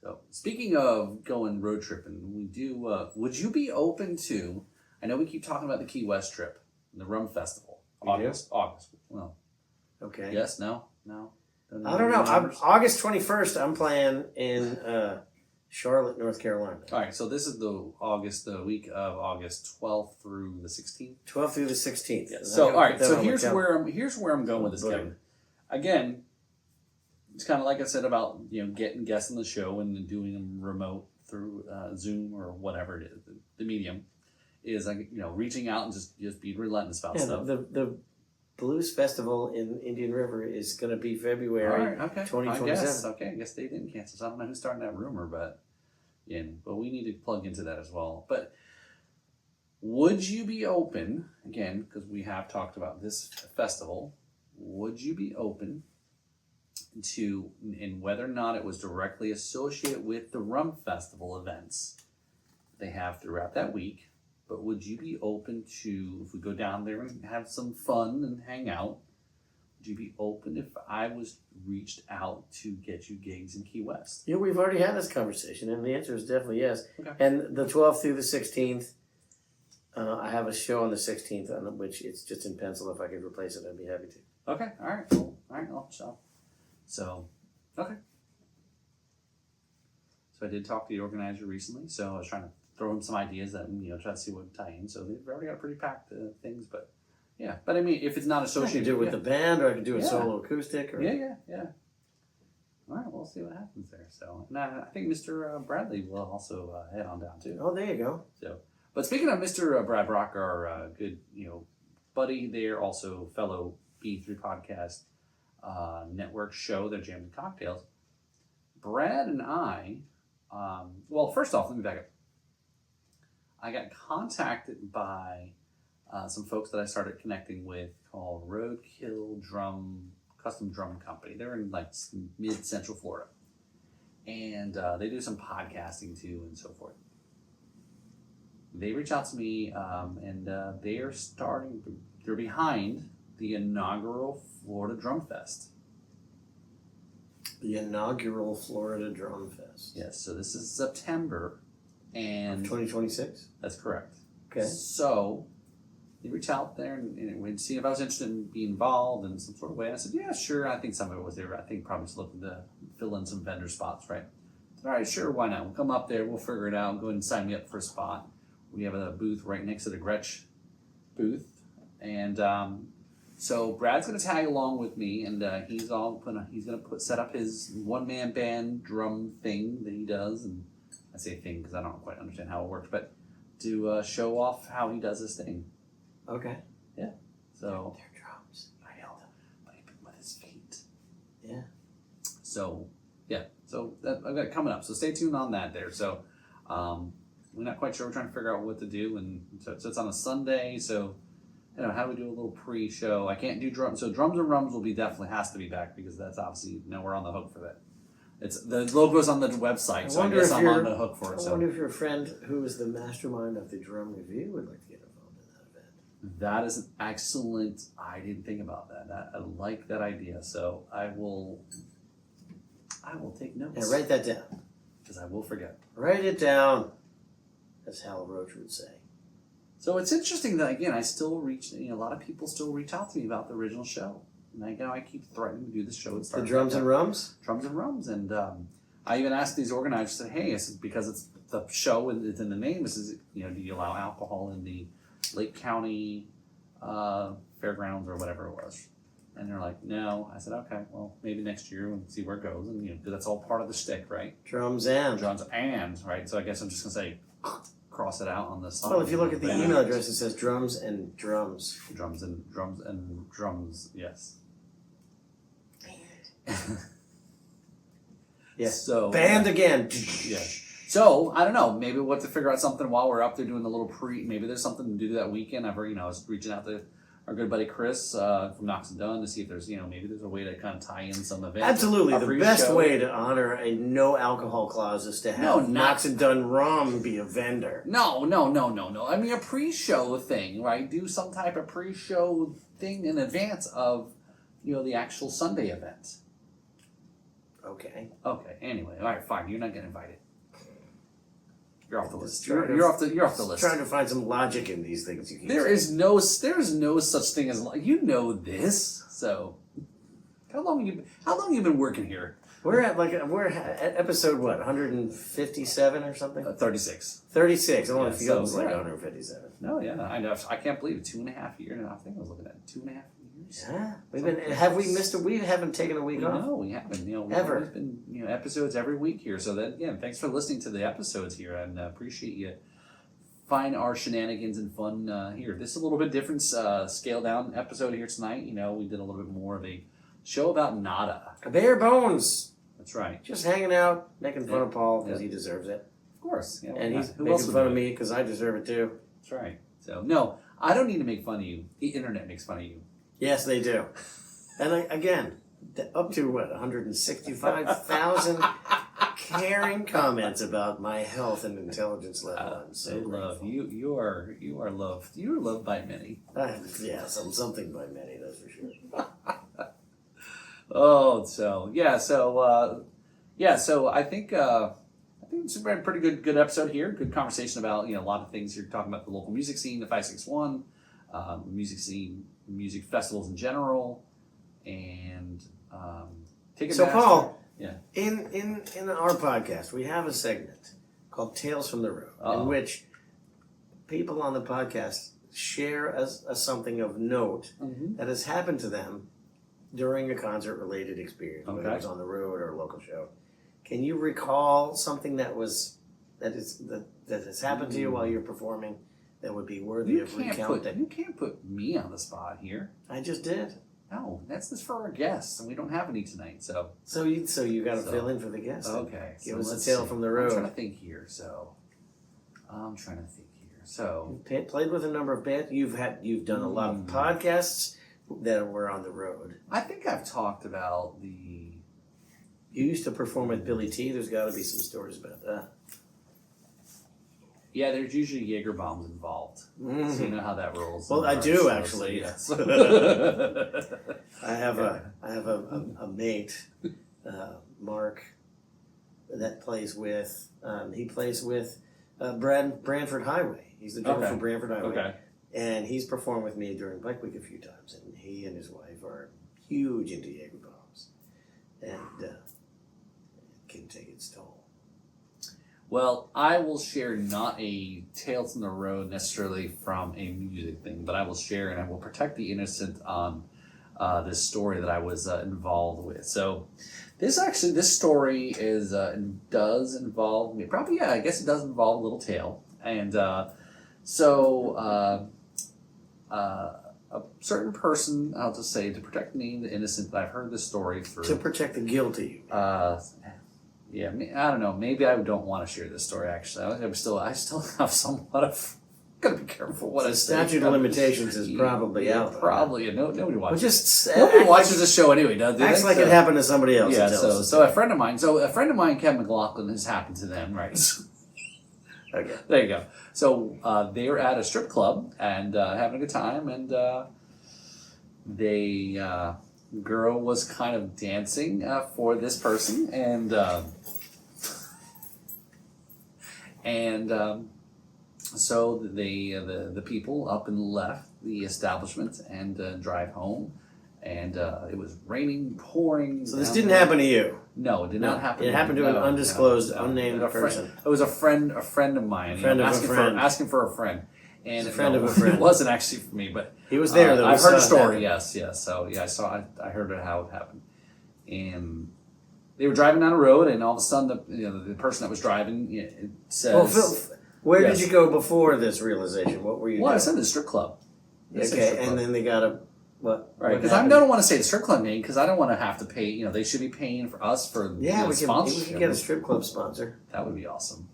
So speaking of going road tripping, we do. Would you be open to? I know we keep talking about the Key West trip, the Rum Festival, August. Well, okay. Yes. No. I don't know. August 21st. I'm playing in Charlotte, North Carolina. All right, so this is the week of August 12th through the 16th. 12th through the 16th. Yeah. So all right, so here's where I'm going with this, Kevin. Again, it's kind of like I said about getting guests on the show and doing them remote through Zoom or whatever it is, the medium. is like reaching out and just being relentless about Yeah, stuff. the Blues Festival in Indian River is going to be February 2027. I guess they didn't cancel. So I don't know who's starting that rumor, but we need to plug into that as well. But would you be open again? Because we have talked about this festival. Would you be open to, and whether or not it was directly associated with the Rum Festival events they have throughout that week? But would you be open to, if we go down there and have some fun and hang out, would you be open if I was reached out to get you gigs in Key West? Yeah, we've already had this conversation, and the answer is definitely yes. Okay. And the 12th through the 16th, I have a show on the 16th, on which it's just in pencil. If I could replace it, I'd be happy to. Okay, all right, cool. All right, I'll show. So, okay. So I did talk to the organizer recently, so I was trying to throw in some ideas that, try to see what would tie in. So they've already got pretty packed things, but yeah. But I mean, if it's not I associated, could do it with the band, or I could do a Yeah. solo acoustic. Or... Yeah. All right, we'll see what happens there. So, and I think Mr. Bradley will also head on down too. Oh, there you go. So, but speaking of Mr. Brad Brock, our good, buddy there, also fellow B3 Podcast Network show, their Jams and Cocktails. Brad and I, well, first off, let me back up. I got contacted by some folks that I started connecting with called Roadkill Custom Drum Company. They're in like mid-central Florida. And they do some podcasting too and so forth. They reach out to me and they're behind the inaugural Florida Drum Fest. The inaugural Florida Drum Fest. Yes, so this is September. And 2026? That's correct. Okay. So they reached out there and we'd see if I was interested in being involved in some sort of way. I said, yeah, sure. I think some of it was there. I think probably just looking to fill in some vendor spots, right? I said, all right, sure, why not? We'll come up there, we'll figure it out, go ahead and sign me up for a spot. We have a booth right next to the Gretsch booth. And so Brad's going to tag along with me, and he's going to set up his one-man band drum thing that he does. And I say thing because I don't quite understand how it works, but to show off how he does his thing. Okay. Yeah. So They're drums. I know, but with his feet. Yeah. So yeah. So I've got it coming up. So stay tuned on that there. So we're not quite sure. We're trying to figure out what to do, and so it's on a Sunday. So how do we do a little pre-show? I can't do drums. So Drums and Rums will be definitely has to be back because that's obviously we're on the hook for that. It's the logo's on the website, so I guess I'm on the hook for it. I wonder if your friend, who is the mastermind of the drum review, would like to get involved in that event. That is an excellent. I didn't think about that. I like that idea. So I will take notes. Yeah, write that down. Because I will forget. Write it down, as Hal Roach would say. So it's interesting that again, I still reach. A lot of people still reach out to me about the original show. And I keep threatening to do this show. The Drums and Rums? Drums and Rums. And I even asked these organizers, I said, hey, because it's the show and it's in the name, do you allow alcohol in the Lake County fairgrounds or whatever it was? And they're like, no. I said, okay, well, maybe next year we'll see where it goes. And, because that's all part of the shtick, right? Drums and, right? So I guess I'm just going to say, cross it out on the side. Well, if you look at the email address, it says Drums and Drums. Drums and Drums, yes. Yeah. So band again. Yeah. So I don't know. Maybe we'll have to figure out something while we're up there doing the little pre. Maybe there's something to do that weekend. I was reaching out to our good buddy Chris from Knox and Dunn to see if there's maybe there's a way to kind of tie in some events. Absolutely, the best way to honor a no alcohol clause is to have Knox and Dunn Rum be a vendor. No. I mean a pre-show thing, right? Do some type of pre-show thing in advance of the actual Sunday event. Okay. Anyway, all right, fine. You're not getting invited. You're off the list. You're off the list. Trying to find some logic in these things. There is no such thing as this. So, how long you been working here? We're at episode 157 or something. 36. 36. It only feels like 157. No, yeah, I know. I can't believe it. 2.5 years now. I think I was looking at 2.5 years. Yeah, we haven't taken a week off. No, we haven't. We've ever always been episodes every week here. So that thanks for listening to the episodes here, and appreciate you find our shenanigans and fun here. This is a little bit different scale down episode here tonight. You know, we did a little bit more of a show about nada. Bare bones. That's right. Just hanging out, making fun of Paul because he deserves it. Of course. Yeah, and he's who making else fun of me because I deserve it too. That's right. So, no, I don't need to make fun of you. The internet makes fun of you. Yes, they do. And again, up to 165,000 caring comments about my health and intelligence level. I'm so love you. You are loved. You are loved by many. Yes, I'm something by many. That's for sure. So I think it's been a pretty good episode here. Good conversation about a lot of things. You're talking about the local music scene, the 561, music scene, music festivals in general, and Ticketmaster. So Paul, yeah, in our podcast, we have a segment called Tales from the Road, in which people on the podcast share something of note that has happened to them during a concert-related experience, whether it was on the road or a local show. Can you recall something that has happened to you while you're performing that would be worthy of recounting? You can't put me on the spot here. I just did. No, that's just for our guests, and we don't have any tonight. So you got to fill in for the guests. Okay, give us a tale from the road. I'm trying to think here. So you've played with a number of bands. You've done a lot of podcasts that were on the road. I think I've talked about the. You used to perform with Billy T. There's got to be some stories about that. Yeah, there's usually Jaeger bombs involved. Mm-hmm. So you know how that rolls. Well, I do actually. Yes. I have a mate, Mark, that plays with. He plays with Branford Highway. He's the drummer for Branford Highway. Okay. And he's performed with me during Bike Week a few times, and he and his wife are huge into Jaeger bombs, and it can take its toll. Well, I will share not a Tales from the Road necessarily from a music thing, but I will share and I will protect the innocent on this story that I was involved with. So this story does involve me. Probably, I guess it does involve a little tale. And a certain person, I'll just say, to protect me, the innocent, I've heard this story for... To protect the guilty. Yeah, I don't know. Maybe I don't want to share this story. Actually, I still have somewhat of. Gotta be careful what I say. Statute of limitations is probably out. Probably. Nobody watches. Nobody watches the show anyway. Does they? Acts like it happened to somebody else. Yeah. So a friend of mine, Kevin McLoughlin, has happened to them, right? Okay. There you go. So they were at a strip club and having a good time, and girl was kind of dancing for this person, so the people up and left the establishment and drive home, and it was raining, pouring. So this didn't happen to you? No, it did not happen. It happened to an undisclosed, unnamed person. It was a friend of mine. Asking for a friend. And a friend of a friend. It wasn't actually for me, but he was there. I've heard a story. Yes. So yeah, I heard how it happened, and they were driving down the road, and all of a sudden, the person that was driving it says, "Well, Phil, where did you go before this realization? What were you?" Well, doing? I said the strip club. And then they got a what? Right, because I don't want to say the strip club name because I don't want to have to pay. They should be paying for us for sponsorship. We could get a strip club sponsor. That would be awesome.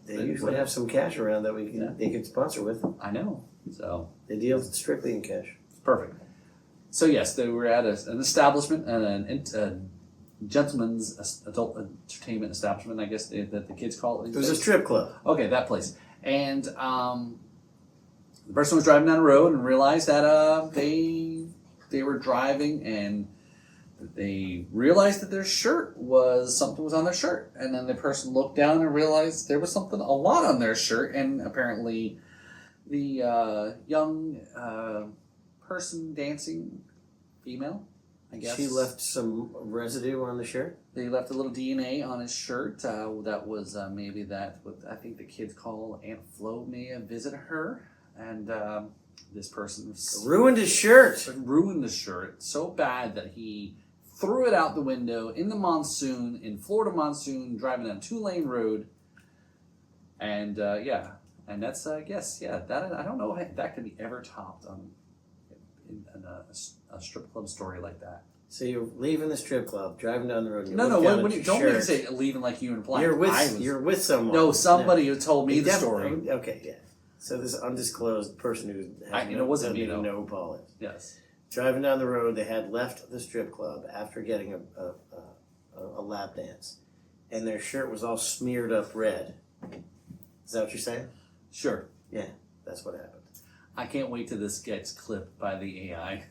They usually have some cash around that they could sponsor with. I know. So they deal strictly in cash. Perfect. So yes, they were at an establishment, a gentleman's adult entertainment establishment, I guess that the kids call it. It was a strip club. Okay, that place. And the person was driving down the road and realized that they were driving and they realized that something was on their shirt, and then the person looked down and realized there was a lot on their shirt, and apparently the young person dancing, female, I guess. She left some residue on the shirt? They left a little DNA on his shirt. That was maybe what I think the kids call Aunt Flo may have visited her, and this person ruined his shirt. Ruined the shirt so bad that he threw it out the window in Florida monsoon, driving down a 2-lane road. And And that's, I guess, that I don't know if that could be ever topped in a strip club story like that. So you're leaving the strip club, driving down the road. No, don't make me say leaving like you and Plank. You're with someone. No, somebody who told me the story. Okay, yeah. So this undisclosed person who wasn't me, know who Paul is. Yes. Driving down the road, they had left the strip club after getting a lap dance, and their shirt was all smeared up red. Is that what you're saying? Sure. Yeah, that's what happened. I can't wait till this gets clipped by the AI.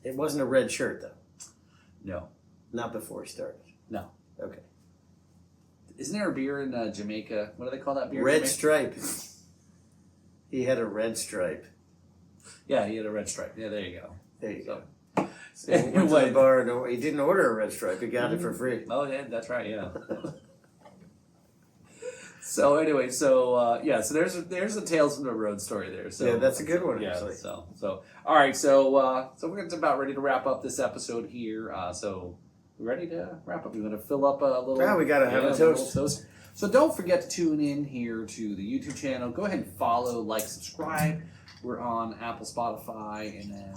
It wasn't a red shirt, though. No. Not before he started. No. Okay. Isn't there a beer in Jamaica? What do they call that beer? Red Stripe. He had a red stripe. Yeah, he had a red stripe. Yeah, there you go. There you go. So he went to the bar and he didn't order a red stripe. He got it for free. Oh, yeah, that's right, yeah. So anyway, so there's a Tales from the Road story there. So yeah, that's a good one, yeah, actually. So all right, so we're about ready to wrap up this episode here. So we're ready to wrap up. We're going to fill up a little. Yeah, we got to have a toast. So don't forget to tune in here to the YouTube channel. Go ahead and follow, like, subscribe. We're on Apple, Spotify, and then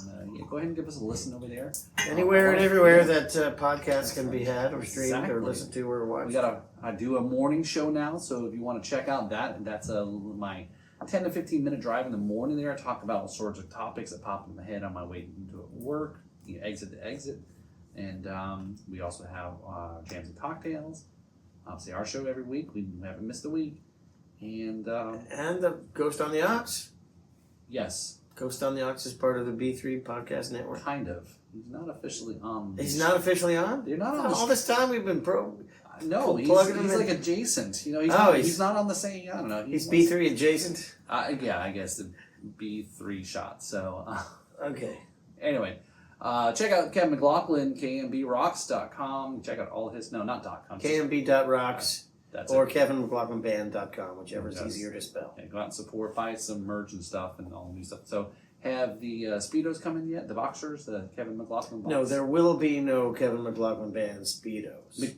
go ahead and give us a listen over there. Anywhere and everywhere that podcasts can be had or streamed Exactly. or listened to or watched. I do a morning show now, so if you want to check out that's my 10 to 15 minute drive in the morning there. I talk about all sorts of topics that pop in my head on my way into work, exit to exit. And we also have Jams and Cocktails. Obviously, our show every week. We haven't missed a week. And the Ghost on the Ox. Yes. Ghost on the Ox is part of the B3 podcast network. Kind of. He's not officially on. He's not officially on? They're not on. All this time we've been No, he's like adjacent. He's not on the same. I don't know. He's B3 adjacent? Yeah, I guess the B3 shot. So. Okay. Anyway, check out Kevin McLoughlin, kmbRocks.com. Check out all his. No, not .com. kmb.rocks. That's or it. KevinMcLaughlinBand.com, whichever is easier to spell. Yeah, go out and support, buy some merch and stuff and all new stuff. So, have the Speedos come in yet? The boxers, the Kevin McLoughlin box? No, there will be no Kevin McLaughlin Band Speedos.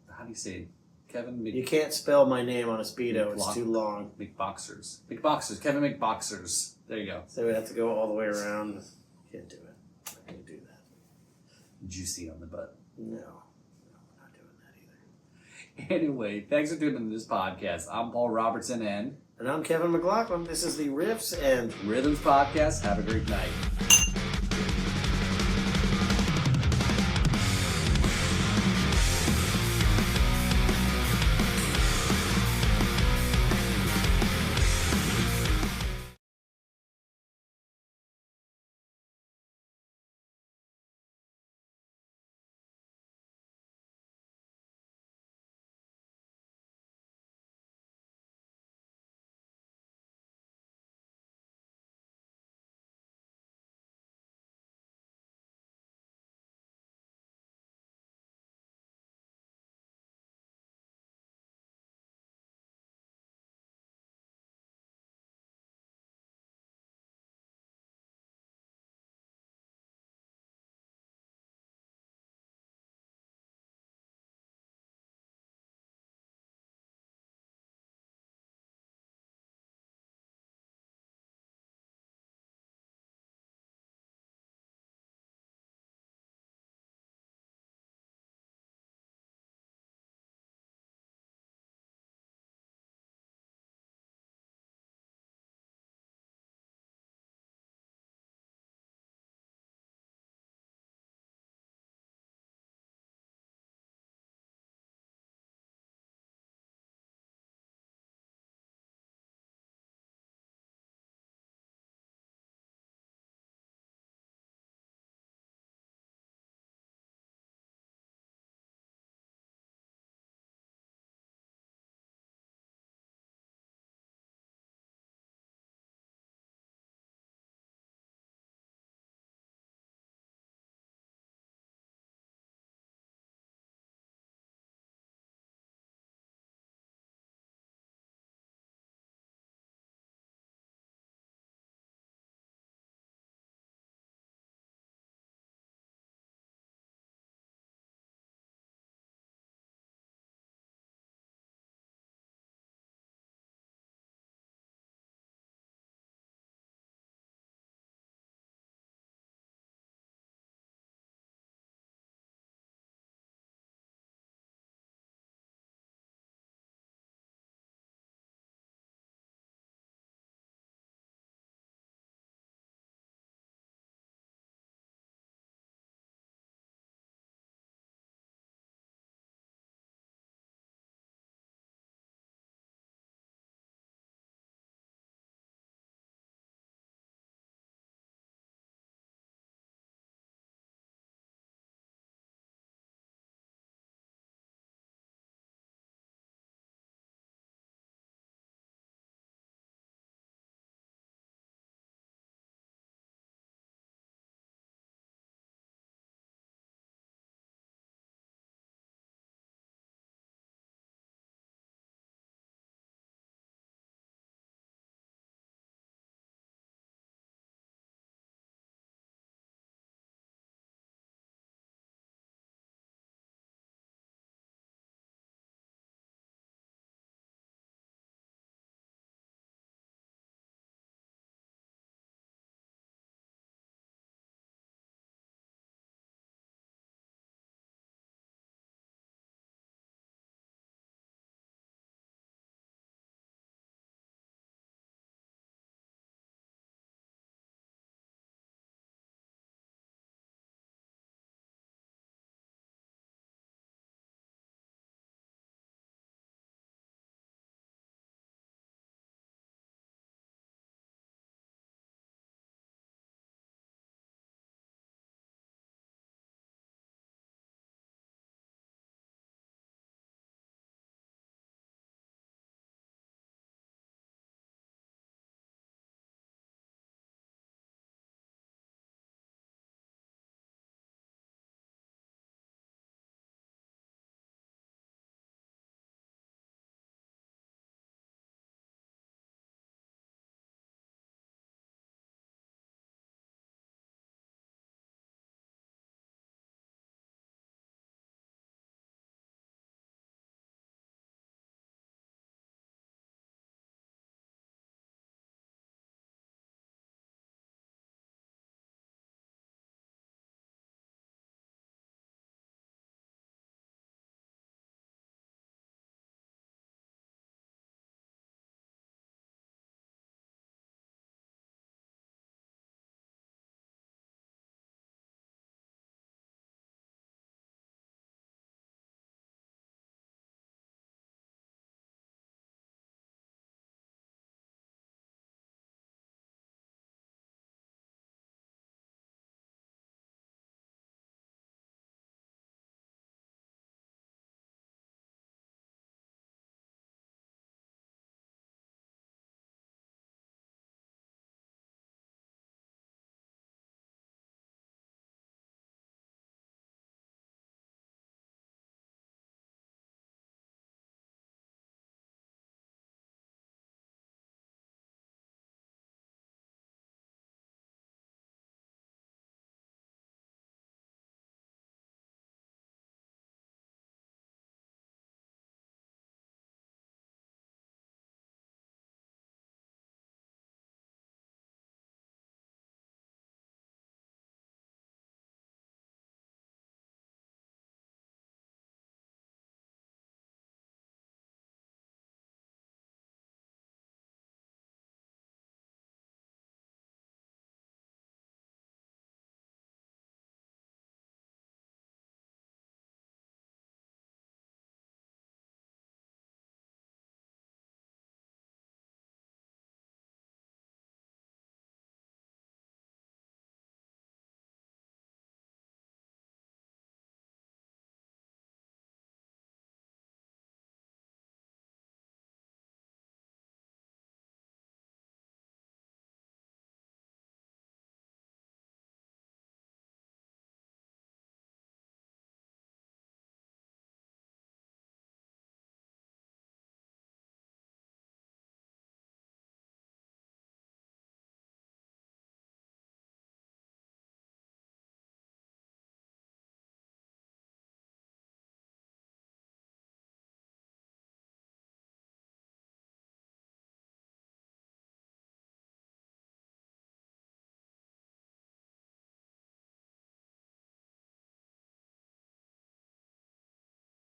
How do you say Kevin You can't spell my name on a Speedo, it's too long. McBoxers. McBoxers. Kevin McBoxers. There you go. So we have to go all the way around. Can't do it. I can't do that. Juicy on the butt. No. Anyway, thanks for tuning into this podcast. I'm Paul Robertson and I'm Kevin McLoughlin. This is the Riffs and Rhythms podcast. Have a great night.